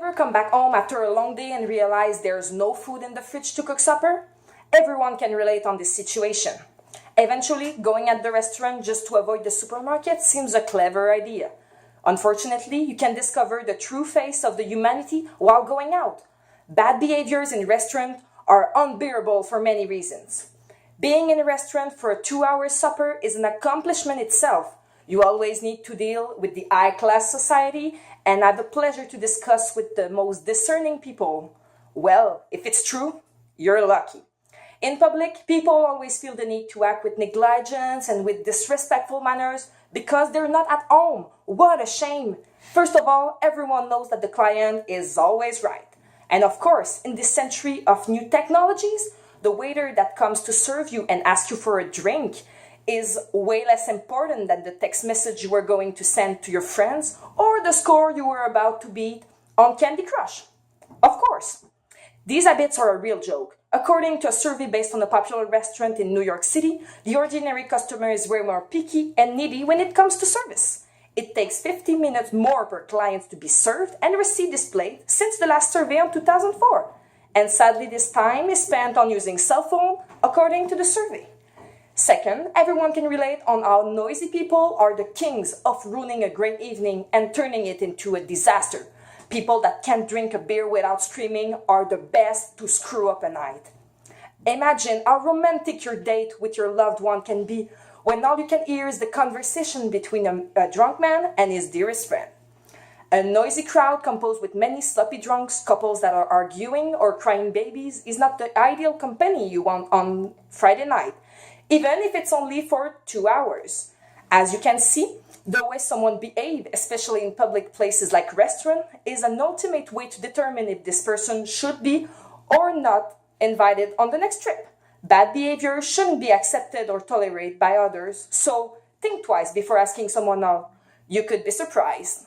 ever come back home after a long day and realize there's no food in the fridge to cook supper? Everyone can relate on this situation. Eventually, going at the restaurant just to avoid the supermarket seems a clever idea. Unfortunately, you can discover the true face of the humanity while going out. Bad behaviors in restaurants are unbearable for many reasons. Being in a restaurant for a 2-hour supper is an accomplishment itself. You always need to deal with the high-class society and have the pleasure to discuss with the most discerning people. Well, if it's true, you're lucky. In public, people always feel the need to act with negligence and with disrespectful manners because they're not at home. What a shame! First of all, everyone knows that the client is always right. And of course, in this century of new technologies, the waiter that comes to serve you and ask you for a drink is way less important than the text message you were going to send to your friends or the score you were about to beat on Candy Crush. Of course, these habits are a real joke. According to a survey based on a popular restaurant in New York City, the ordinary customer is way more picky and needy when it comes to service. It takes 50 minutes more per client to be served and receive displayed since the last survey in 2004. And sadly, this time is spent on using cell phone, according to the survey. Second, everyone can relate on how noisy people are the kings of ruining a great evening and turning it into a disaster. People that can't drink a beer without screaming are the best to screw up a night. Imagine how romantic your date with your loved one can be when all you can hear is the conversation between a drunk man and his dearest friend. A noisy crowd composed with many sloppy drunks, couples that are arguing or crying babies is not the ideal company you want on Friday night, even if it's only for 2 hours. As you can see, the way someone behaves, especially in public places like restaurants, is an ultimate way to determine if this person should be or not invited on the next trip. Bad behavior shouldn't be accepted or tolerated by others, so think twice before asking someone out. You could be surprised.